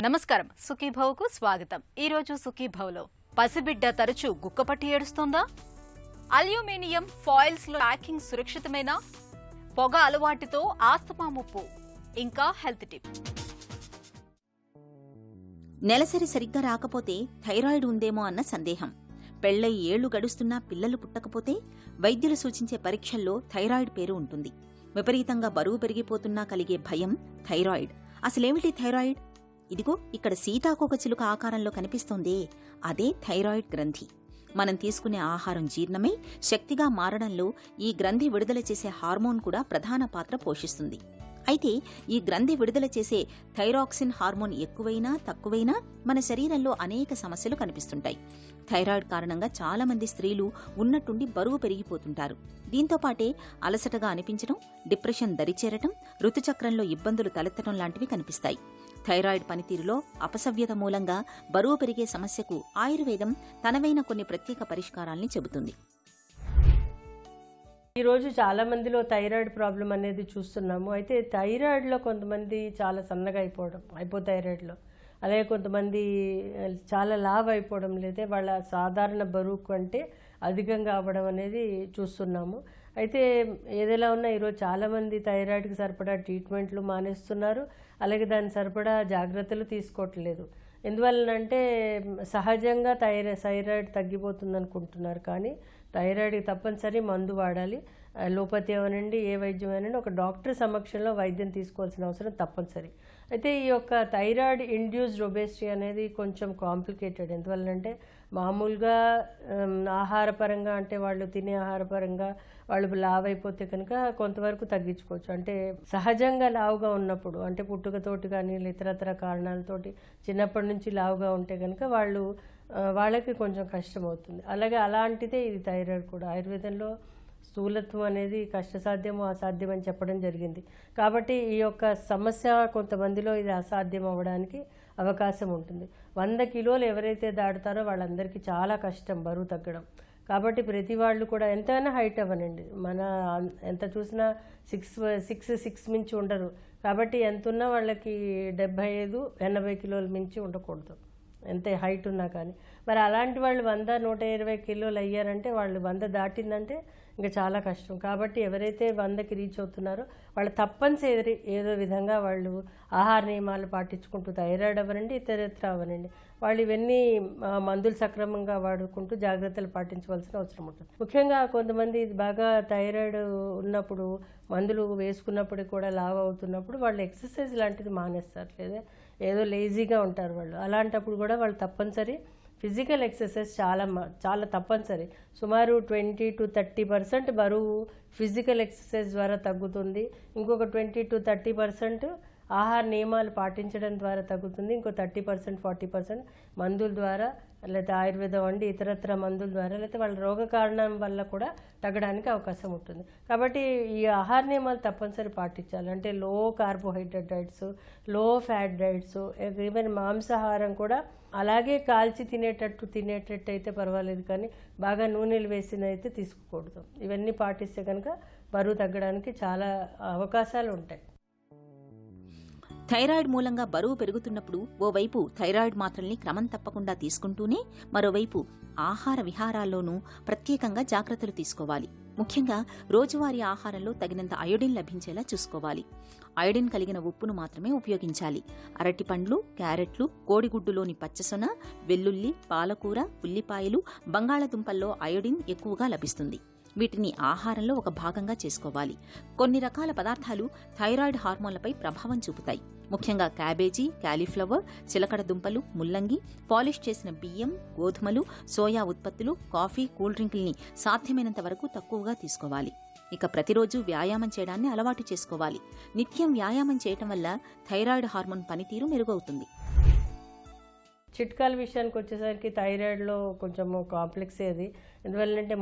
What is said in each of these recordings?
నమస్కారం, సుఖీభవకు స్వాగతం. ఈరోజు సుఖీభవలో పసిబిడ్డ తరచూ గుక్కపట్టి ఏడుస్తోందా? అల్యూమినియం ఫాయిల్స్ లో ప్యాకింగ్ సురక్షితమేనా? పొగ అలవాటుతో ఆస్తమా ముప్పు. ఇంకా హెల్త్ టిప్. నెలసరి సరిగ్గా రాకపోతే థైరాయిడ్ ఉందేమో అన్న సందేహం. పెళ్లై ఏళ్లు గడుస్తున్నా పిల్లలు పుట్టకపోతే వైద్యులు సూచించే పరీక్షల్లో థైరాయిడ్ పేరు ఉంటుంది. విపరీతంగా బరువు పెరిగిపోతున్నా కలిగే భయం థైరాయిడ్. అసలేమిటి థైరాయిడ్? ఇదిగో ఇక్కడ సీతాకోక చిలుక ఆకారంలో కనిపిస్తోందే, అదే థైరాయిడ్ గ్రంథి. మనం తీసుకునే ఆహారం జీర్ణమై శక్తిగా మారడంలో ఈ గ్రంథి విడుదల చేసే హార్మోన్ కూడా ప్రధాన పాత్ర పోషిస్తుంది. అయితే ఈ గ్రంథి విడుదల చేసే థైరాక్సిన్ హార్మోన్ ఎక్కువైనా తక్కువైనా మన శరీరంలో అనేక సమస్యలు కనిపిస్తుంటాయి. థైరాయిడ్ కారణంగా చాలా మంది స్త్రీలు ఉన్నట్టుండి బరువు పెరిగిపోతుంటారు. దీంతో పాటే అలసటగా అనిపించడం, డిప్రెషన్ దరిచేరటం, ఋతుచక్రంలో ఇబ్బందులు తలెత్తడం లాంటివి కనిపిస్తాయి. థైరాయిడ్ పనితీరులో అపసవ్యత మూలంగా బరువు పెరిగే సమస్యకు ఆయుర్వేదం తనవైన కొన్ని ప్రత్యేక పరిష్కారాల్ని చెబుతుంది. ఈరోజు చాలా మందిలో థైరాయిడ్ ప్రాబ్లం అనేది చూస్తున్నాము. అయితే థైరాయిడ్లో కొంతమంది చాలా సన్నగా అయిపోవడం, హైపోథైరాయిడ్లో, అలాగే కొంతమంది చాలా లావ్ అయిపోవడం, లేదా వాళ్ళ సాధారణ బరువు కంటే అధికంగా అవ్వడం అనేది చూస్తున్నాము. అయితే ఏదైనా ఉన్నా ఈరోజు చాలామంది థైరాయిడ్కి సరిపడా ట్రీట్మెంట్లు మానేస్తున్నారు, అలాగే దాని సరిపడా జాగ్రత్తలు తీసుకోవట్లేదు. ఎందువలనంటే సహజంగా థైరాయిడ్ తగ్గిపోతుంది అనుకుంటున్నారు, కానీ థైరాయిడ్కి తప్పనిసరి మందు వాడాలి. లోపతి అవనండి, ఏ వైద్యం అయినండి, ఒక డాక్టర్ సమక్షంలో వైద్యం తీసుకోవాల్సిన అవసరం తప్పనిసరి. అయితే ఈ యొక్క థైరాయిడ్ ఇండ్యూస్డ్ ఒబేసిటీ అనేది కొంచెం కాంప్లికేటెడ్. ఎందువల్లంటే మామూలుగా ఆహారపరంగా, అంటే వాళ్ళు తినే ఆహారపరంగా వాళ్ళు లావ్ అయిపోతే కనుక కొంతవరకు తగ్గించుకోవచ్చు. అంటే సహజంగా లావుగా ఉన్నప్పుడు, అంటే పుట్టుకతోటి కానీ ఇతరత్ర కారణాలతోటి చిన్నప్పటి నుంచి లావుగా ఉంటే కనుక వాళ్ళకి కొంచెం కష్టం అవుతుంది. అలాగే అలాంటిదే ఇది థైరాయిడ్ కూడా. ఆయుర్వేదంలో స్థూలత్వం అనేది కష్టసాధ్యము అసాధ్యం అని చెప్పడం జరిగింది. కాబట్టి ఈ యొక్క సమస్య కొంతమందిలో ఇది అసాధ్యం అవ్వడానికి అవకాశం ఉంటుంది. 100 కిలోలు ఎవరైతే దాటుతారో వాళ్ళందరికీ చాలా కష్టం బరువు తగ్గడం. కాబట్టి ప్రతి వాళ్ళు కూడా ఎంతైనా హైట్ అవ్వనండి, మన ఎంత చూసినా 6 మించి ఉండరు. కాబట్టి ఎంతున్నా వాళ్ళకి 75-80 కిలోలు మించి ఉండకూడదు, ఎంత హైట్ ఉన్నా కానీ. మరి అలాంటి వాళ్ళు 100-120 కిలోలు అయ్యారంటే, వాళ్ళు 100 దాటిందంటే ఇంకా చాలా కష్టం. కాబట్టి ఎవరైతే 100కి రీచ్ అవుతున్నారో వాళ్ళు తప్పనిసరి ఏదో విధంగా వాళ్ళు ఆహార నియమాలు పాటించుకుంటూ, థైరాయిడ్ అవ్వనండి ఇతరత్ర అవ్వనండి, వాళ్ళు ఇవన్నీ మందులు సక్రమంగా వాడుకుంటూ జాగ్రత్తలు పాటించవలసిన అవసరం ఉంటుంది. ముఖ్యంగా కొంతమంది బాగా థైరాయిడ్ ఉన్నప్పుడు మందులు వేసుకున్నప్పుడు కూడా లావ్ అవుతున్నప్పుడు వాళ్ళు ఎక్సర్సైజ్ లాంటిది మానేస్తారు, లేదా ఏదో లేజీగా ఉంటారు వాళ్ళు. అలాంటప్పుడు కూడా వాళ్ళు తప్పనిసరి ఫిజికల్ ఎక్సర్సైజ్ చాలా తప్పనిసరి. సుమారు 20-30% బరువు ఫిజికల్ ఎక్సర్సైజ్ ద్వారా తగ్గుతుంది. ఇంకొక 20-30% ఆహార నియమాలు పాటించడం ద్వారా తగ్గుతుంది. ఇంకో 30-40% మందుల ద్వారా, లేకపోతే ఆయుర్వేదం వంటి ఇతరత్ర మందుల ద్వారా, లేకపోతే వాళ్ళ రోగ కారణం వల్ల కూడా తగ్గడానికి అవకాశం ఉంటుంది. కాబట్టి ఈ ఆహార నియమాలు తప్పనిసరి పాటించాలి. అంటే లో కార్బోహైడ్రేట్ డైట్స్, లో ఫ్యాట్ డైట్స్, ఈవెన్ మాంసాహారం కూడా అలాగే కాల్చి తినేటట్టు అయితే పర్వాలేదు, కానీ బాగా నూనెలు వేసినైతే తీసుకోకూడదు. ఇవన్నీ పాటిస్తే కనుక బరువు తగ్గడానికి చాలా అవకాశాలు ఉంటాయి. థైరాయిడ్ మూలంగా బరువు పెరుగుతున్నప్పుడు ఓవైపు థైరాయిడ్ మాత్రల్ని క్రమం తప్పకుండా తీసుకుంటూనే మరోవైపు ఆహార విహారాల్లోనూ ప్రత్యేకంగా జాగ్రత్తలు తీసుకోవాలి. ముఖ్యంగా రోజువారీ ఆహారంలో తగినంత అయోడిన్ లభించేలా చూసుకోవాలి. అయోడిన్ కలిగిన ఉప్పును మాత్రమే ఉపయోగించాలి. అరటిపండ్లు, క్యారెట్లు, కోడిగుడ్డులోని పచ్చసొన, వెల్లుల్లి, పాలకూర, ఉల్లిపాయలు, బంగాళదుంపల్లో అయోడిన్ ఎక్కువగా లభిస్తుంది. వీటిని ఆహారంలో ఒక భాగంగా చేసుకోవాలి. కొన్ని రకాల పదార్థాలు థైరాయిడ్ హార్మోన్లపై ప్రభావం చూపుతాయి. ముఖ్యంగా క్యాబేజీ, కాలీఫ్లవర్, చిలకడ దుంపలు, ముల్లంగి, పాలిష్ చేసిన బియ్యం, గోధుమలు, సోయా ఉత్పత్తులు, కాఫీ, కూల్ డ్రింకుల్ని సాధ్యమైనంత వరకు తక్కువగా తీసుకోవాలి. ఇక ప్రతిరోజు వ్యాయామం చేయడాన్ని అలవాటు చేసుకోవాలి. నిత్యం వ్యాయామం చేయటం వల్ల థైరాయిడ్ హార్మోన్ పనితీరు మెరుగవుతుంది. చిట్కాల విషయానికి వచ్చేసరికి థైరాయిడ్లో కొంచెం కాంప్లెక్స్ ఏది. ఎందువల్లంటే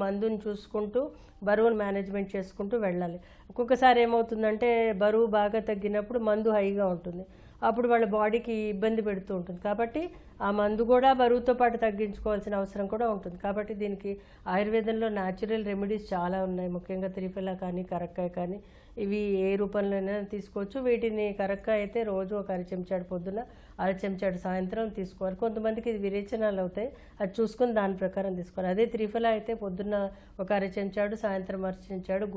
మందుని చూసుకుంటూ బరువును మేనేజ్మెంట్ చేసుకుంటూ వెళ్ళాలి. ఒక్కొక్కసారి ఏమవుతుందంటే బరువు బాగా తగ్గినప్పుడు మందు హైగా ఉంటుంది, అప్పుడు వాళ్ళ బాడీకి ఇబ్బంది పెడుతూ ఉంటుంది. కాబట్టి ఆ మందు కూడా బరువుతో పాటు తగ్గించుకోవాల్సిన అవసరం కూడా ఉంటుంది. కాబట్టి దీనికి ఆయుర్వేదంలో న్యాచురల్ రెమెడీస్ చాలా ఉన్నాయి. ముఖ్యంగా త్రిఫల కానీ, కరక్కాయ కానీ, ఇవి ఏ రూపంలోనైనా తీసుకోవచ్చు. వీటిని కరెక్ట్గా అయితే రోజు ఒక అర చెంచాడు పొద్దున, అర చెంచాడు సాయంత్రం తీసుకోవాలి. కొంతమందికి ఇది విరేచనాలు అవుతాయి, అది చూసుకొని దాని ప్రకారం తీసుకోవాలి. అదే త్రిఫల అయితే పొద్దున్న ఒక అర చెంచాడు, సాయంత్రం అర చెంచాడు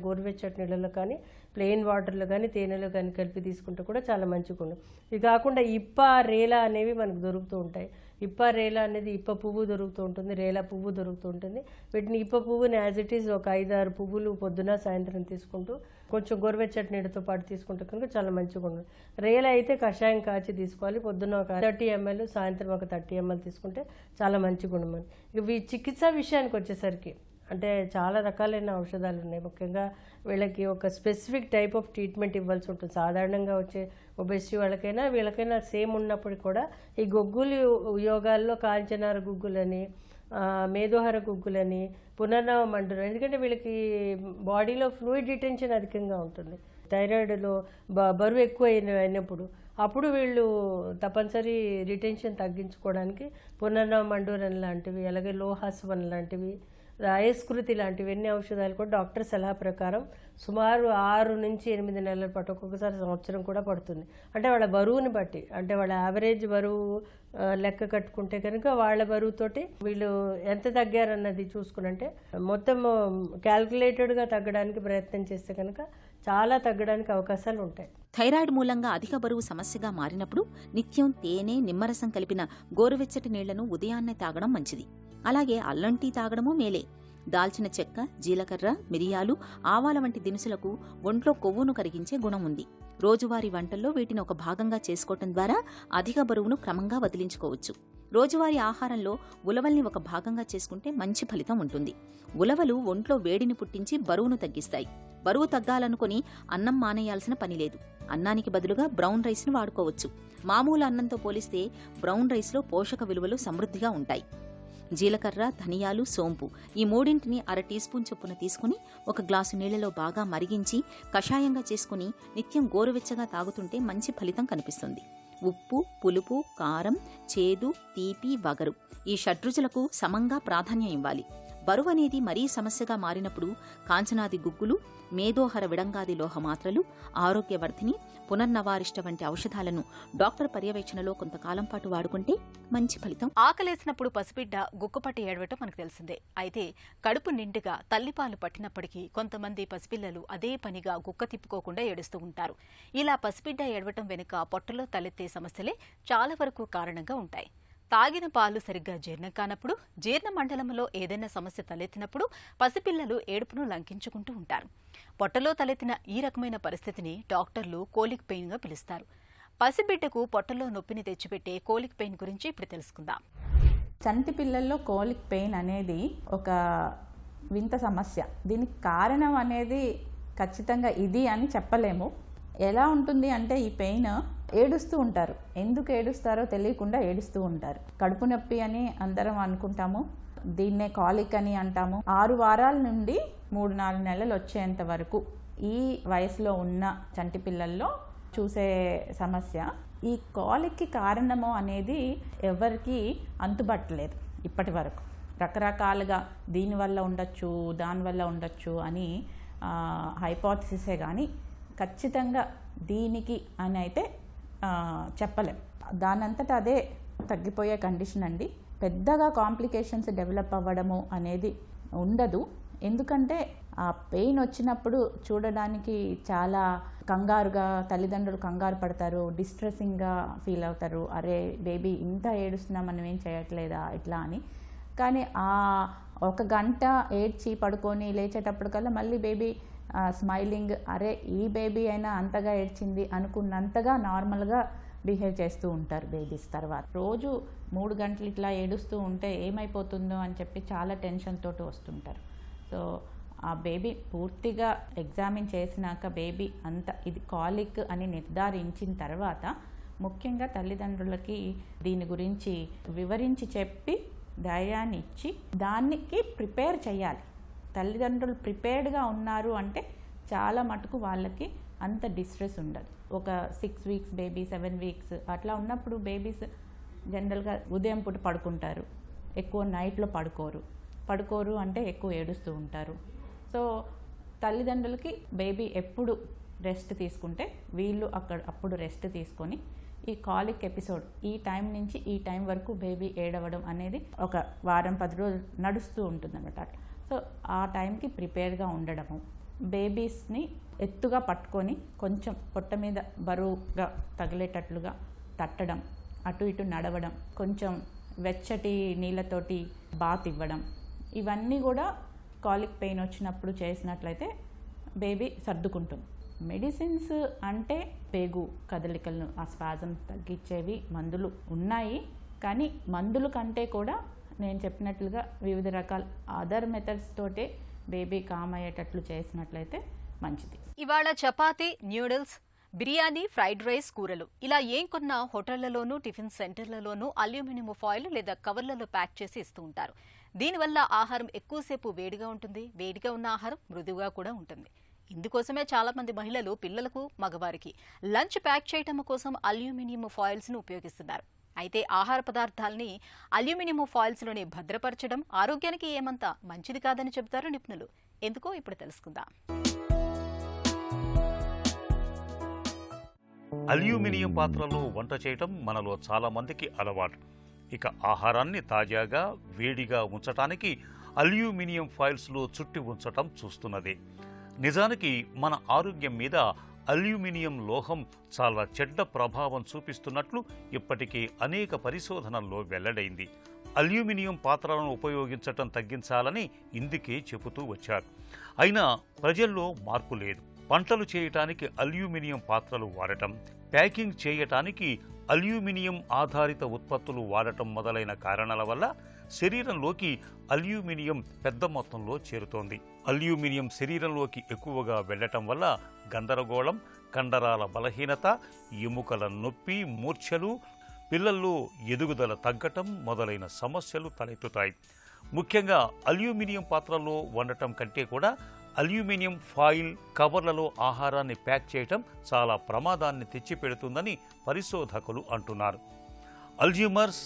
గోరువెచ్చటి నీళ్ళలో కానీ ప్లెయిన్ వాటర్లో కానీ తేనెలో కానీ కలిపి తీసుకుంటే కూడా చాలా మంచిగా ఉంటుంది. ఇది కాకుండా ఇప్ప రేల అనేవి మనకు దొరుకుతూ ఉంటాయి. ఇప్ప రేల అనేది ఇప్ప పువ్వు దొరుకుతూ ఉంటుంది, రేల పువ్వు దొరుకుతూ ఉంటుంది. వీటిని ఇప్ప పువ్వుని యాజ్ ఇట్ ఈజ్ ఒక 5-6 పువ్వులు పొద్దున సాయంత్రం తీసుకుంటూ కొంచెం గోరువెచ్చటి నీటితో పాటు తీసుకుంటే కనుక చాలా మంచిగా ఉంటుంది. రేల అయితే కషాయం కాచి తీసుకోవాలి. పొద్దున్న ఒక 30 ml, సాయంత్రం ఒక 30 ml తీసుకుంటే చాలా మంచిగా ఉంటుంది. ఇవి చికిత్సా విషయానికి వచ్చేసరికి అంటే చాలా రకాలైన ఔషధాలు ఉన్నాయి. ముఖ్యంగా వీళ్ళకి ఒక స్పెసిఫిక్ టైప్ ఆఫ్ ట్రీట్మెంట్ ఇవ్వాల్సి ఉంటుంది. సాధారణంగా వచ్చే ఒబెసిటీ వాళ్ళకైనా వీళ్ళకైనా సేమ్ ఉన్నప్పుడు కూడా ఈ గొగ్గులు యోగాల్లో కాంచనార గుగ్గులని, మేదోహర గుగ్గులని, పునర్నవ మండలం, ఎందుకంటే వీళ్ళకి బాడీలో ఫ్లూయిడ్ రిటెన్షన్ అధికంగా ఉంటుంది. థైరాయిడ్లో బరువు ఎక్కువ అయినప్పుడు అప్పుడు వీళ్ళు తప్పనిసరి రిటెన్షన్ తగ్గించుకోవడానికి పునర్నవ మండూరం లాంటివి, అలాగే లోహాస్వన్ లాంటివి, అయస్కృతి లాంటివి ఎన్ని ఔషధాలు కూడా డాక్టర్ సలహా ప్రకారం సుమారు 6 నుంచి 8 నెలల పాటు, ఒక్కొక్కసారి సంవత్సరం కూడా పడుతుంది. అంటే వాళ్ళ బరువుని బట్టి, అంటే వాళ్ళ యావరేజ్ బరువు లెక్క కట్టుకుంటే కనుక వాళ్ళ బరువుతోటి వీళ్ళు ఎంత తగ్గారన్నది చూసుకునంటే మొత్తం క్యాల్కులేటెడ్గా తగ్గడానికి ప్రయత్నం చేస్తే కనుక చాలా తగ్గడానికి అవకాశాలు ఉంటాయి. థైరాయిడ్ మూలంగా అధిక బరువు సమస్యగా మారినప్పుడు నిత్యం తేనె, నిమ్మరసం కలిపిన గోరువెచ్చటి నీళ్లను ఉదయాన్నే తాగడం మంచిది. అలాగే అల్లం టీ తాగడమూ మేలే. దాల్చిన చెక్క, జీలకర్ర, మిరియాలు, ఆవాల వంటి దినుసులకు ఒంట్లో కొవ్వును కరిగించే గుణం ఉంది. రోజువారీ వంటల్లో వీటిని ఒక భాగంగా చేసుకోవటం ద్వారా అధిక బరువును క్రమంగా వదిలించుకోవచ్చు. రోజువారీ ఆహారంలో ఉలవల్ని ఒక భాగంగా చేసుకుంటే మంచి ఫలితం ఉంటుంది. ఉలవలు ఒంట్లో వేడిని పుట్టించి బరువును తగ్గిస్తాయి. బరువు తగ్గాలనుకుని అన్నం మానేయాల్సిన పనిలేదు. అన్నానికి బదులుగా బ్రౌన్ రైస్ను వాడుకోవచ్చు. మామూలు అన్నంతో పోలిస్తే బ్రౌన్ రైస్లో పోషక విలువలు సమృద్ధిగా ఉంటాయి. జీలకర్ర, ధనియాలు, సోంపు ఈ మూడింటిని అర టీ స్పూన్ చొప్పున తీసుకుని ఒక గ్లాసు నీళ్లలో బాగా మరిగించి కషాయంగా చేసుకుని నిత్యం గోరువెచ్చగా తాగుతుంటే మంచి ఫలితం కనిపిస్తుంది. ఉప్పు, పులుపు, కారం, చేదు, తీపి, వగరు ఈ షడ్రుచులకు సమంగా ప్రాధాన్యం ఇవ్వాలి. బరువు అనేది మరీ సమస్యగా మారినప్పుడు కాంచనాది గుగ్గులు, మేదోహర విడంగాది లోహ మాత్రలు, ఆరోగ్యవర్ధిని, పునర్నవారిష్ట వంటి ఔషధాలను డాక్టర్ పర్యవేక్షణలో కొంతకాలం పాటు వాడుకుంటే మంచి ఫలితం. ఆకలేసినప్పుడు పసిబిడ్డ గుక్కపట్టి ఏడవటం మనకు తెలిసిందే. అయితే కడుపు నిండుగా తల్లిపాలు పట్టినప్పటికీ కొంతమంది పసిపిల్లలు అదే పనిగా గుక్క తిప్పుకోకుండా ఏడుస్తూ ఉంటారు. ఇలా పసిబిడ్డ ఏడవటం వెనుక పొట్టలో తలెత్తే సమస్యలే చాలా వరకు కారణంగా ఉంటాయి. తాగిన పాలు సరిగ్గా జీర్ణం కానప్పుడు, జీర్ణ మండలంలో ఏదైనా సమస్య తలెత్తినప్పుడు పసిపిల్లలు ఏడుపును లంకించుకుంటూ ఉంటారు. పొట్టలో తలెత్తిన ఈ రకమైన పరిస్థితిని డాక్టర్లు కోలిక్ పెయిన్గా పిలుస్తారు. పసిబిడ్డకు పొట్టలో నొప్పిని తెచ్చిపెట్టే కోలిక్ పెయిన్ గురించి ఇప్పుడు తెలుసుకుందాం. చంటి పిల్లల్లో కోలిక్ పెయిన్ అనేది ఒక వింత సమస్య. దీనికి కారణం అనేది ఖచ్చితంగా ఇది అని చెప్పలేము. ఎలా ఉంటుంది అంటే ఈ పెయిన్ ఏడుస్తూ ఉంటారు. ఎందుకు ఏడుస్తారో తెలియకుండా ఏడుస్తూ ఉంటారు. కడుపు నొప్పి అని అందరం అనుకుంటాము, దీన్నే కాలిక్ అని అంటాము. 6 వారాల నుండి 3-4 నెలలు వచ్చేంత వరకు ఈ వయసులో ఉన్న చంటి పిల్లల్లో చూసే సమస్య. ఈ కాలిక్కి కారణము అనేది ఎవరికి అంతుబట్టలేదు ఇప్పటి వరకు. రకరకాలుగా దీనివల్ల ఉండొచ్చు, దానివల్ల ఉండొచ్చు అని హైపోథసిసే కానీ ఖచ్చితంగా దీనికి అని అయితే చెప్పలేం. దానంతటా అదే తగ్గిపోయే కండిషన్ అండి. పెద్దగా కాంప్లికేషన్స్ డెవలప్ అవ్వడము అనేది ఉండదు. ఎందుకంటే ఆ పెయిన్ వచ్చినప్పుడు చూడడానికి చాలా కంగారుగా తల్లిదండ్రులు కంగారు పడతారు, డిస్ట్రెసింగ్గా ఫీల్ అవుతారు. అరే బేబీ ఇంత ఏడుస్తున్నా మనం ఏం చేయట్లేదా ఇట్లా అని. కానీ ఆ 1 గంట ఏడ్చి పడుకొని లేచేటప్పటికల్లా మళ్ళీ బేబీ స్మైలింగ్, అరే ఈ బేబీ అయినా అంతగా ఏడ్చింది అనుకున్నంతగా నార్మల్గా బిహేవ్ చేస్తూ ఉంటారు బేబీస్. తర్వాత రోజు 3 గంటలు ఇట్లా ఏడుస్తూ ఉంటే ఏమైపోతుందో అని చెప్పి చాలా టెన్షన్ తోటి వస్తుంటారు. సో ఆ బేబీ పూర్తిగా ఎగ్జామిన్ చేసినాక బేబీ అంత ఇది కాలిక్ అని నిర్ధారించిన తర్వాత ముఖ్యంగా తల్లిదండ్రులకి దీని గురించి వివరించి చెప్పి ధైర్యాన్ని ఇచ్చి దానికి ప్రిపేర్ చేయాలి. తల్లిదండ్రులు ప్రిపేర్డ్గా ఉన్నారు అంటే చాలా మటుకు వాళ్ళకి అంత డిస్ట్రెస్ ఉండదు. ఒక 6 వీక్స్ బేబీ, 7 వీక్స్ అట్లా ఉన్నప్పుడు బేబీస్ జనరల్గా ఉదయం పూట పడుకుంటారు, ఎక్కువ నైట్లో పడుకోరు అంటే ఎక్కువ ఏడుస్తూ ఉంటారు. సో తల్లిదండ్రులకి బేబీ ఎప్పుడు రెస్ట్ తీసుకుంటే వీళ్ళు అప్పుడు రెస్ట్ తీసుకొని ఈ కాలిక్ ఎపిసోడ్ ఈ టైం నుంచి ఈ టైం వరకు బేబీ ఏడవడం అనేది ఒక వారం 10 రోజులు నడుస్తూ ఉంటుందన్నమాట. సో ఆ టైంకి ప్రిపేర్గా ఉండడము, బేబీస్ని ఎత్తుగా పట్టుకొని కొంచెం పొట్ట మీద బరువుగా తగిలేటట్లుగా తట్టడం, అటు ఇటు నడవడం, కొంచెం వెచ్చటి నీళ్ళతోటి బాత్ ఇవ్వడం, ఇవన్నీ కూడా కాలిక్ పెయిన్ వచ్చినప్పుడు చేసినట్లయితే బేబీ సర్దుకుంటుంది. మెడిసిన్స్ అంటే పేగు కదలికలను ఆ స్పాజం తగ్గించేవి మందులు ఉన్నాయి, కానీ మందుల కంటే కూడా నేను చెప్పినట్లుగా వివిధ రకాల అదర్ మెథడ్స్ తోటే బేబీ కామ్ అయ్యేటట్లు చేసినట్లయితే మంచిది. ఇవాళ chapati, noodles, biryani, fried rice, కూరలు ఇలా ఏం కొన్నా హోటళ్లలోనూ టిఫిన్ సెంటర్లలోనూ అల్యూమినియం ఫాయిల్ లేదా కవర్లలో ప్యాక్ చేసి ఇస్తూ ఉంటారు. దీనివల్ల ఆహారం ఎక్కువసేపు వేడిగా ఉంటుంది. వేడిగా ఉన్న ఆహారం మృదువుగా కూడా ఉంటుంది. ఇందుకోసమే చాలా మంది మహిళలు పిల్లలకు, మగవారికి లంచ్ ప్యాక్ చేయటం కోసం అల్యూమినియం ఫాయిల్స్ ను ఉపయోగిస్తున్నారు. అయితే ఆహార పదార్థాలని అల్యూమినియం ఫాయిల్స్ లోనే భద్రపరచడం ఆరోగ్యానికి ఏమంత మంచిది కాదని చెబుతారు నిపుణులు. ఎందుకో ఇప్పుడు తెలుసుకుందాం. అల్యూమినియం పాత్రలో వంట చేయటం మనలో చాలా మందికి అలవాటు. ఇక ఆహారాన్ని తాజాగా వేడిగా ఉంచటానికి అల్యూమినియం ఫాయిల్స్లో చుట్టి ఉంచటం చూస్తున్నదే. నిజానికి మన ఆరోగ్యం మీద అల్యూమినియం లోహం చాలా చెడ్డ ప్రభావం చూపిస్తున్నట్లు ఇప్పటికే అనేక పరిశోధనల్లో వెల్లడైంది. అల్యూమినియం పాత్రలను ఉపయోగించటం తగ్గించాలని ఇందుకే చెబుతూ వచ్చారు. అయినా ప్రజల్లో మార్పు లేదు. పంటలు చేయటానికి అల్యూమినియం పాత్రలు వాడటం, ప్యాకింగ్ చేయటానికి అల్యూమినియం ఆధారిత ఉత్పత్తులు వాడటం మొదలైన కారణాల వల్ల శరీరంలోకి అల్యూమినియం పెద్ద మొత్తంలో చేరుతోంది. అల్యూమినియం శరీరంలోకి ఎక్కువగా వెళ్లటం వల్ల గందరగోళం, కండరాల బలహీనత, ఎముకల నొప్పి, మూర్ఛలు, పిల్లల్లో ఎదుగుదల తగ్గటం మొదలైన సమస్యలు తలెత్తుతాయి. ముఖ్యంగా అల్యూమినియం పాత్రల్లో వండటం కంటే కూడా అల్యూమినియం ఫాయిల్ కవర్లలో ఆహారాన్ని ప్యాక్ చేయటం చాలా ప్రమాదాన్ని తెచ్చిపెడుతుందని పరిశోధకులు అంటున్నారు. అల్జీమర్స్,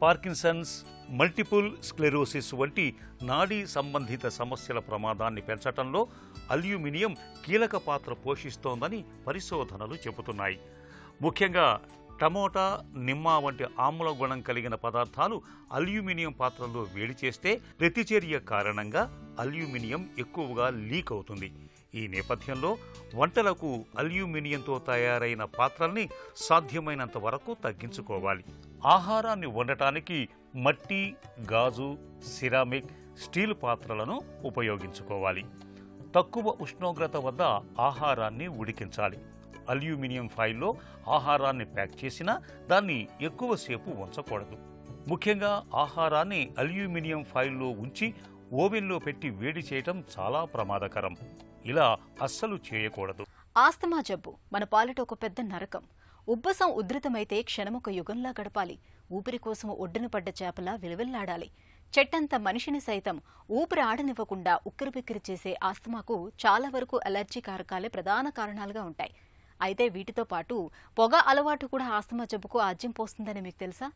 పార్కిన్సన్స్, మల్టిపుల్ స్క్లెరోసిస్ వంటి నాడీ సంబంధిత సమస్యల ప్రమాదాన్ని పెంచటంలో అల్యూమినియం కీలక పాత్ర పోషిస్తోందని పరిశోధనలు చెబుతున్నాయి. ముఖ్యంగా టమోటా, నిమ్మ వంటి ఆమ్ల గుణం కలిగిన పదార్థాలు అల్యూమినియం పాత్రల్లో వేడి చేస్తే ప్రతిచర్య కారణంగా అల్యూమినియం ఎక్కువగా లీక్ అవుతుంది. ఈ నేపథ్యంలో వంటలకు అల్యూమినియంతో తయారైన పాత్రల్ని సాధ్యమైనంత వరకు తగ్గించుకోవాలి. ఆహారాన్ని వండటానికి మట్టి, గాజు, సిరామిక్, స్టీల్ పాత్రలను ఉపయోగించుకోవాలి. తక్కువ ఉష్ణోగ్రత వద్ద ఆహారాన్ని ఉడికించాలి. అల్యూమినియం ఫాయిల్లో ఆహారాన్ని ప్యాక్ చేసినా దాన్ని ఎక్కువసేపు ఉంచకూడదు. ముఖ్యంగా ఆహారాన్ని అల్యూమినియం ఫాయిల్లో ఉంచి ఓవెన్లో పెట్టి వేడి చేయటం చాలా ప్రమాదకరం. ఇలా అస్సలు చేయకూడదు. ఆస్తమా జబ్బు మన పాలిట ఒక పెద్ద నరకం. ఉబ్బసం ఉధృతమైతే క్షణమొక యుగంలా గడపాలి. ఊపిరి కోసం ఒడ్డున పడ్డ చేపలా విలువెల్లాడాలి. చెట్టంత మనిషిని సైతం ఊపిరి ఆడనివ్వకుండా ఉక్కిరిబిక్కిరి చేసే ఆస్తమాకు చాలా వరకు అలర్జీ కారకాలే ప్రధాన కారణాలుగా ఉంటాయి. అయితే వీటితో పాటు పొగ అలవాటు కూడా ఆస్తమా జబ్బుకు ఆజ్యం పోస్తుందని మీకు తెలుసా?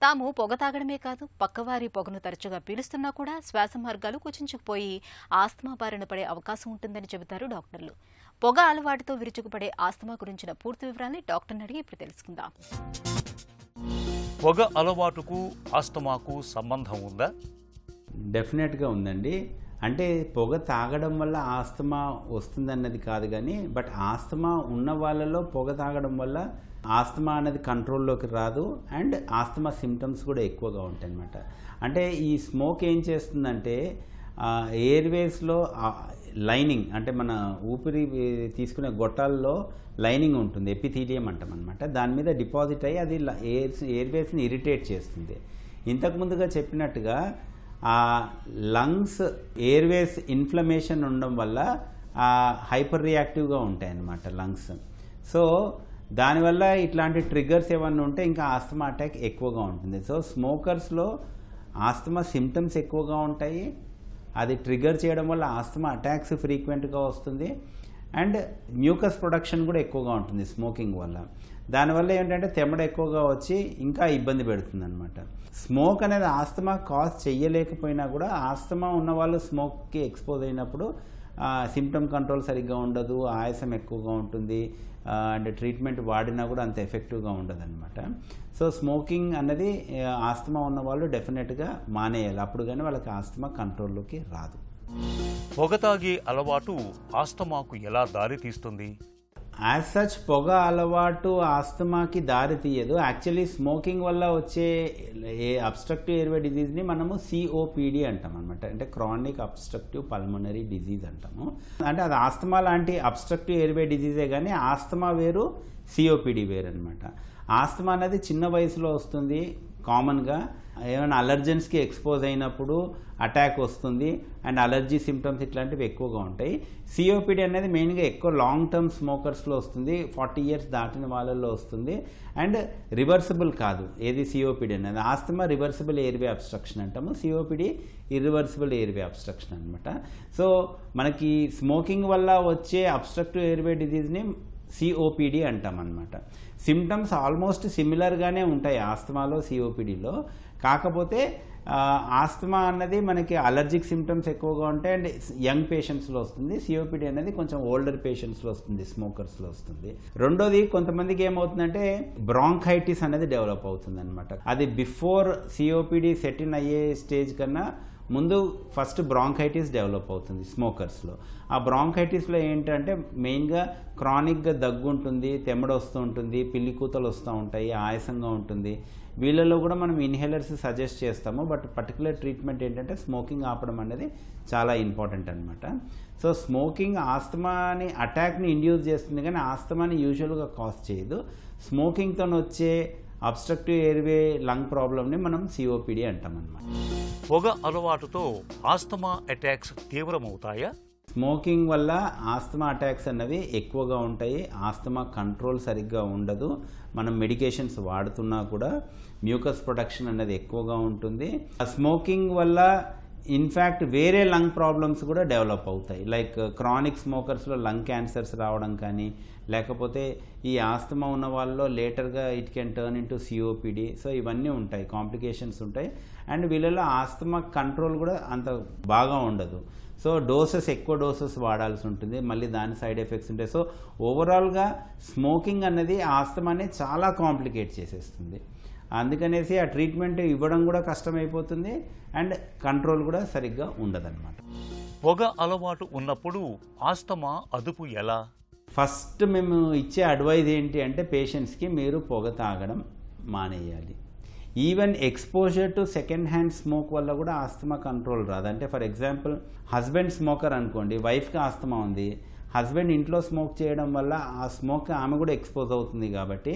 తాము పొగ తాగడమే కాదు, పక్కవారి పొగను తరచుగా పీలుస్తున్నా కూడా శ్వాస మార్గాలు కుచించుకుపోయి ఆస్తమా బారిన పడే అవకాశం ఉంటుందని చెబుతారు డాక్టర్లు. పొగ అలవాటుతో విరుచుకుపడే ఆస్తమా గురించిన పూర్తి వివరాన్ని డాక్టర్ని అడిగి ఇప్పుడు తెలుసుకుందాం. పొగ అలవాటుకు ఆస్తమాకు సంబంధం ఉందా? డెఫినెట్గా ఉందండి. అంటే పొగ తాగడం వల్ల ఆస్తమా వస్తుందన్నది కాదు, కానీ బట్ ఆస్తమా ఉన్న వాళ్ళలో పొగ తాగడం వల్ల ఆస్తమా అనేది కంట్రోల్లోకి రాదు అండ్ ఆస్తమా సిమ్టమ్స్ కూడా ఎక్కువగా ఉంటాయి అన్నమాట. అంటే ఈ స్మోక్ ఏం చేస్తుందంటే ఎయిర్వేస్లో లైనింగ్, అంటే మన ఊపిరి తీసుకునే గొట్టాల్లో లైనింగ్ ఉంటుంది, ఎపిథీలియం అంటాం అనమాట. దాని మీద డిపాజిట్ అయ్యి అది ఎయిర్వేస్ని ఇరిటేట్ చేస్తుంది. ఇంతకుముందుగా చెప్పినట్టుగా ఆ లంగ్స్ ఎయిర్వేస్ ఇన్ఫ్లమేషన్ ఉండడం వల్ల హైపర్ రియాక్టివ్గా ఉంటాయి అన్నమాట లంగ్స్. సో దానివల్ల ఇట్లాంటి ట్రిగ్గర్స్ ఏమన్నా ఉంటే ఇంకా ఆస్తమా అటాక్ ఎక్కువగా ఉంటుంది. సో స్మోకర్స్లో ఆస్తమా సిమ్టమ్స్ ఎక్కువగా ఉంటాయి. అది ట్రిగ్గర్ చేయడం వల్ల ఆస్తమా అటాక్స్ ఫ్రీక్వెంట్గా వస్తుంది అండ్ మ్యూకస్ ప్రొడక్షన్ కూడా ఎక్కువగా ఉంటుంది స్మోకింగ్ వల్ల. దానివల్ల ఏంటంటే తెమ్మడ ఎక్కువగా వచ్చి ఇంకా ఇబ్బంది పెడుతుంది అనమాట. స్మోక్ అనేది ఆస్తమా కాజ్ చెయ్యలేకపోయినా కూడా ఆస్తమా ఉన్నవాళ్ళు స్మోక్కి ఎక్స్పోజ్ అయినప్పుడు సిమ్టమ్ కంట్రోల్ సరిగ్గా ఉండదు, ఆయాసం ఎక్కువగా ఉంటుంది, అండ్ ట్రీట్మెంట్ వాడినా కూడా అంత ఎఫెక్టివ్గా ఉండదు అనమాట. సో స్మోకింగ్ అన్నది ఆస్తమా ఉన్న వాళ్ళు డెఫినెట్గా మానేయాలి, అప్పుడు కానీ వాళ్ళకి ఆస్తమా కంట్రోల్లోకి రాదు. పొగ తాగే అలవాటు ఆస్తమాకు ఎలా దారి తీస్తుంది? యాజ్ సచ్ పొగ అలవాటు ఆస్తమాకి దారి తీయదు. యాక్చువల్లీ స్మోకింగ్ వల్ల వచ్చే అబ్స్ట్రక్టివ్ ఎయిర్వే డిజీజ్ని మనము COPD అంటాం అనమాట, అంటే క్రానిక్ అబ్స్ట్రక్టివ్ పల్మనరీ డిజీజ్ అంటాము. అంటే అది ఆస్తమా లాంటి అబ్స్ట్రక్టివ్ ఎయిర్వే డిజీజే, కానీ ఆస్తమా వేరు, COPD వేరు అనమాట. ఆస్తమా అనేది చిన్న వయసులో వస్తుంది, కామన్గా ఏమైనా అలర్జెన్స్కి ఎక్స్పోజ్ అయినప్పుడు అటాక్ వస్తుంది, అండ్ అలర్జీ సిమ్టమ్స్ ఇట్లాంటివి ఎక్కువగా ఉంటాయి. COPD అనేది మెయిన్గా ఎక్కువ లాంగ్ టర్మ్ స్మోకర్స్లో వస్తుంది, 40 ఇయర్స్ దాటిన వాళ్ళల్లో వస్తుంది, అండ్ రివర్సిబుల్ కాదు. ఏది COPD అనేది, ఆస్తమా రివర్సిబుల్ ఎయిర్వే అబ్స్ట్రక్షన్ అంటాము, COPD ఇర్రివర్సిబుల్ ఎయిర్వే అబ్స్ట్రక్షన్ అనమాట. సో మనకి స్మోకింగ్ వల్ల వచ్చే అబ్స్ట్రక్టివ్ ఎయిర్వే డిజీజ్ని COPD అంటాం అనమాట. సిమ్టమ్స్ ఆల్మోస్ట్ సిమిలర్గానే ఉంటాయి ఆస్తమాలో, COPDలో. కాకపోతే ఆస్తమా అన్నది మనకి అలర్జిక్ సిమ్టమ్స్ ఎక్కువగా ఉంటాయి, అండ్ యంగ్ పేషెంట్స్లో వస్తుంది. COPD అనేది కొంచెం ఓల్డర్ పేషెంట్స్లో వస్తుంది, స్మోకర్స్లో వస్తుంది. రెండోది, కొంతమందికి ఏమవుతుందంటే బ్రాంకైటిస్ అనేది డెవలప్ అవుతుంది అనమాట. అది బిఫోర్ COPD సెట్ ఇన్ అయ్యే స్టేజ్ కన్నా ముందు ఫస్ట్ బ్రాంకైటిస్ డెవలప్ అవుతుంది స్మోకర్స్లో. ఆ బ్రాంకైటిస్లో ఏంటంటే మెయిన్గా క్రానిక్గా దగ్గు ఉంటుంది, తెమ్మడ వస్తూ ఉంటుంది, పిల్లి కూతలు వస్తూ ఉంటాయి, ఆయాసంగా ఉంటుంది. వీళ్ళలో కూడా మనం ఇన్హేలర్స్ సజెస్ట్ చేస్తాము, బట్ పర్టికులర్ ట్రీట్మెంట్ ఏంటంటే స్మోకింగ్ ఆపడం అనేది చాలా ఇంపార్టెంట్ అనమాట. సో స్మోకింగ్ ఆస్తమాని అటాక్ని ఇండ్యూస్ చేస్తుంది, కానీ ఆస్తమాని యూజువల్గా కాజ్ చేయదు. స్మోకింగ్తో వచ్చే అబ్స్ట్రక్టివ్ ఎయిర్వే లంగ్ ప్రాబ్లమ్ని మనం COPD అంటాం అన్నమాట. పొగ అలవాటుతో ఆస్తమా అటాక్స్ తీవ్రమవుతాయా? స్మోకింగ్ వల్ల ఆస్తమా అటాక్స్ అన్నవి ఎక్కువగా ఉంటాయి. ఆస్తమా కంట్రోల్ సరిగ్గా ఉండదు. మనం మెడికేషన్స్ వాడుతున్నా కూడా మ్యూకస్ ప్రొడక్షన్ అనేది ఎక్కువగా ఉంటుంది. స్మోకింగ్ వల్ల ఇన్ఫ్యాక్ట్ వేరే లంగ్ ప్రాబ్లమ్స్ కూడా డెవలప్ అవుతాయి, లైక్ క్రానిక్ స్మోకర్స్లో లంగ్ క్యాన్సర్స్ రావడం కానీ, లేకపోతే ఈ ఆస్తమా ఉన్న వాళ్ళలో లేటర్గా it can turn into COPD. So ఇవన్నీ ఉంటాయి, కాంప్లికేషన్స్ ఉంటాయి. అండ్ వీళ్ళలో ఆస్తమా కంట్రోల్ కూడా అంత బాగా ఉండదు. సో ఎక్కువ డోసెస్ వాడాల్సి ఉంటుంది, మళ్ళీ దాని సైడ్ ఎఫెక్ట్స్ ఉంటాయి. సో ఓవరాల్గా స్మోకింగ్ అన్నది ఆస్తమాని చాలా కాంప్లికేట్ చేసేస్తుంది. అందుకనేసి ఆ ట్రీట్మెంట్ ఇవ్వడం కూడా కష్టమైపోతుంది, అండ్ కంట్రోల్ కూడా సరిగ్గా ఉండదన్నమాట. పొగ అలవాటు ఉన్నప్పుడు ఆస్తమా అదుపు ఎలా? ఫస్ట్ మేము ఇచ్చే అడ్వైజ్ ఏంటి అంటే పేషెంట్స్కి మీరు పొగ తాగడం మానేయాలి. Even exposure to second hand smoke వల్ల కూడా ఆస్తమా కంట్రోల్ రాదు. అంటే ఫర్ ఎగ్జాంపుల్ హస్బెండ్ స్మోకర్ అనుకోండి, వైఫ్కి ఆస్తమా ఉంది, హస్బెండ్ ఇంట్లో స్మోక్ చేయడం వల్ల ఆ స్మోక్ ఆమె కూడా ఎక్స్పోజ్ అవుతుంది, కాబట్టి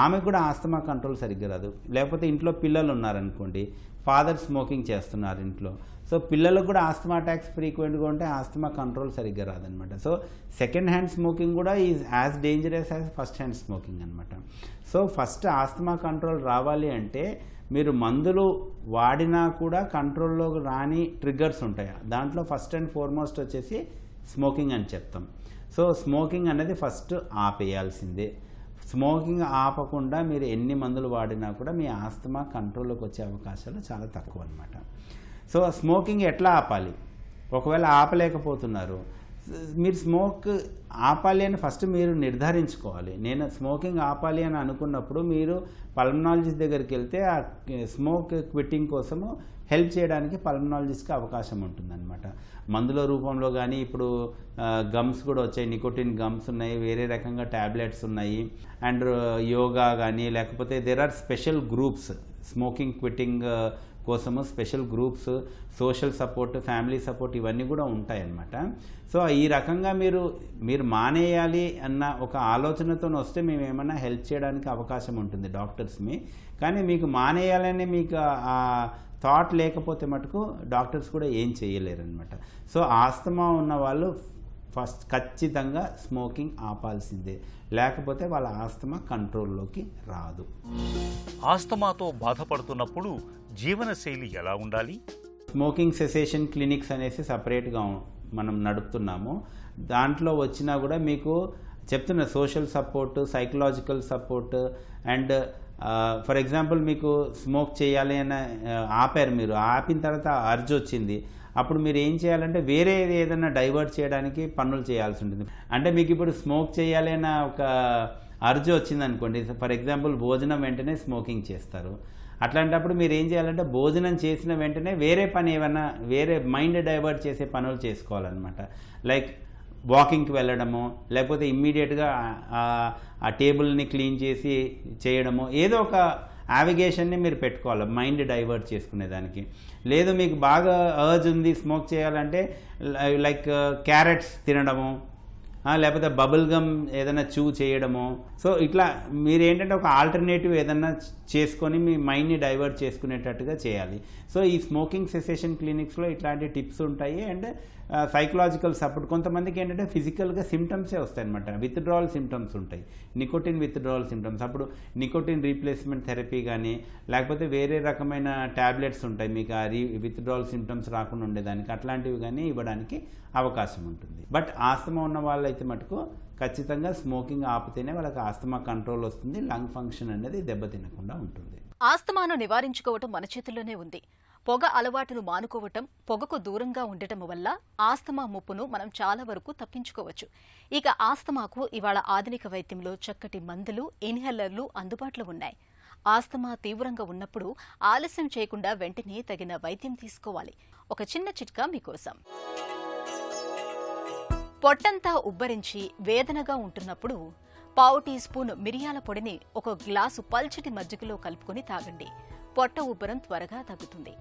ఆమెకు కూడా ఆస్తమా కంట్రోల్ సరిగ్గా రాదు. లేకపోతే ఇంట్లో పిల్లలు ఉన్నారనుకోండి, ఫాదర్ స్మోకింగ్ చేస్తున్నారు ఇంట్లో, సో పిల్లలకు కూడా ఆస్తమా అటాక్స్ ఫ్రీక్వెంట్గా ఉంటే ఆస్తమా కంట్రోల్ సరిగ్గా రాదనమాట. సో సెకండ్ హ్యాండ్ స్మోకింగ్ కూడా is as dangerous as first hand smoking అనమాట. సో ఫస్ట్ ఆస్తమా కంట్రోల్ రావాలి అంటే మీరు మందులు వాడినా కూడా కంట్రోల్లో రాని ట్రిగ్గర్స్ ఉంటాయి. దాంట్లో ఫస్ట్ అండ్ ఫార్మోస్ట్ వచ్చేసి స్మోకింగ్ అని చెప్తాం. సో స్మోకింగ్ అనేది ఫస్ట్ ఆపేయాల్సిందే. స్మోకింగ్ ఆపకుండా మీరు ఎన్ని మందులు వాడినా కూడా మీ ఆస్తమా కంట్రోల్లోకి వచ్చే అవకాశాలు చాలా తక్కువ అనమాట. సో స్మోకింగ్ ఎట్లా ఆపాలి? ఒకవేళ ఆపలేకపోతున్నారు, మీరు స్మోక్ ఆపాలి అని ఫస్ట్ మీరు నిర్ధారించుకోవాలి. నేను స్మోకింగ్ ఆపాలి అని అనుకున్నప్పుడు మీరు పల్మనాలజిస్ట్ దగ్గరికి వెళ్తే ఆ స్మోక్ క్విట్టింగ్ కోసము హెల్ప్ చేయడానికి పల్మనాలజిస్ట్కి అవకాశం ఉంటుందన్నమాట. మందుల రూపంలో కానీ ఇప్పుడు గమ్స్ కూడా వచ్చాయి, నికోటిన్ గమ్స్ ఉన్నాయి, వేరే రకంగా ట్యాబ్లెట్స్ ఉన్నాయి, అండ్ యోగా కానీ, లేకపోతే there are special groups smoking quitting కోసము, special groups, social support, family support ఇవన్నీ కూడా ఉంటాయన్నమాట. సో ఈ రకంగా మీరు మానేయాలి అన్న ఒక ఆలోచనతో వస్తే మేము ఏమైనా హెల్ప్ చేయడానికి అవకాశం ఉంటుంది డాక్టర్స్ని. కానీ మీకు మానేయాలని మీకు ఆ థాట్ లేకపోతే మటుకు డాక్టర్స్ కూడా ఏం చేయలేరన్నమాట. సో ఆస్తమా ఉన్న వాళ్ళు ఫస్ట్ ఖచ్చితంగా స్మోకింగ్ ఆపాల్సిందే, లేకపోతే వాళ్ళ ఆస్తమా కంట్రోల్లోకి రాదు. ఆస్తమాతో బాధపడుతున్నప్పుడు జీవనశైలి ఎలా ఉండాలి? స్మోకింగ్ సెసేషన్ క్లినిక్స్ అనేసి సపరేట్గా మనం నడుపుతున్నాము. దాంట్లో వచ్చినా కూడా మీకు చెప్తున్న social support, psychological support, and for example మీకు స్మోక్ చేయాలి అని ఆపారు, మీరు ఆపిన తర్వాత అర్జ్ వచ్చింది, అప్పుడు మీరు ఏం చేయాలంటే వేరే ఏదైనా డైవర్ట్ చేయడానికి పనులు చేయాల్సి ఉంటుంది. అంటే మీకు ఇప్పుడు స్మోక్ చేయాలి అన్న ఒక అర్జు వచ్చింది అనుకోండి, ఫర్ ఎగ్జాంపుల్ భోజనం వెంటనే స్మోకింగ్ చేస్తారు. అట్లాంటప్పుడు మీరు ఏం చేయాలంటే భోజనం చేసిన వెంటనే వేరే పని ఏమన్నా వేరే మైండ్ డైవర్ట్ చేసే పనులు చేసుకోవాలన్నమాట. లైక్ వాకింగ్కి వెళ్ళడము, లేకపోతే ఇమ్మీడియట్గా ఆ టేబుల్ని క్లీన్ చేసి చేయడము, ఏదో ఒక యావిగేషన్ని మీరు పెట్టుకోవాలి మైండ్ డైవర్ట్ చేసుకునేదానికి. లేదు మీకు బాగా అర్జ్ ఉంది స్మోక్ చేయాలంటే లైక్ క్యారెట్స్ తినడము, లేకపోతే బబుల్ గమ్ ఏదైనా చూ చేయడము. సో ఇట్లా మీరు ఏంటంటే ఒక ఆల్టర్నేటివ్ ఏదైనా చేసుకొని మీ మైండ్ని డైవర్ట్ చేసుకునేటట్టుగా చేయాలి. సో ఈ స్మోకింగ్ సెసేషన్ క్లినిక్స్లో ఇట్లాంటి టిప్స్ ఉంటాయి. And psychological support. కొంతమందికి ఏంటంటే ఫిజికల్గా సిమ్టమ్సే వస్తాయి అనమాట, విత్డ్రావల్ సిమ్టమ్స్ ఉంటాయి, నికోటిన్ విత్డ్రావల్ సిమ్టమ్స్. అప్పుడు నికోటిన్ రీప్లేస్మెంట్ థెరపీ కానీ లేకపోతే వేరే రకమైన ట్యాబ్లెట్స్ ఉంటాయి మీకు ఆ విత్డ్రావల్ సిమ్టమ్స్ రాకుండా ఉండేదానికి, అట్లాంటివి కానీ ఇవ్వడానికి అవకాశం ఉంటుంది. బట్ ఆస్తమా ఉన్న వాళ్ళైతే మటుకు ఖచ్చితంగా స్మోకింగ్ ఆపితేనే వాళ్ళకి ఆస్తమా కంట్రోల్ వస్తుంది, లంగ్ ఫంక్షన్ అనేది దెబ్బతినకుండా ఉంటుంది. ఆస్తమాను నివారించుకోవటం మన చేతుల్లోనే ఉంది. పొగ అలవాటును మానుకోవటం, పొగకు దూరంగా ఉండటం వల్ల ఆస్తమా ముప్పును మనం చాలా వరకు తప్పించుకోవచ్చు. ఇక ఆస్తమాకు ఇవాళ ఆధునిక వైద్యంలో చక్కటి మందులు, ఇన్హేలర్లు అందుబాటులో ఉన్నాయి. ఆస్తమా తీవ్రంగా ఉన్నప్పుడు ఆలస్యం చేయకుండా వెంటనే తగిన వైద్యం తీసుకోవాలి. ఒక చిన్న చిట్కా మీకోసం. పొట్టంతా ఉబ్బరించి వేదనగా ఉంటున్నప్పుడు పావు టీ స్పూన్ మిరియాల పొడిని ఒక గ్లాసు పల్చటి మజ్జిగలో కలుపుకొని తాగండి. పొట్ట ఉబ్బరం త్వరగా తగ్గుతుంది.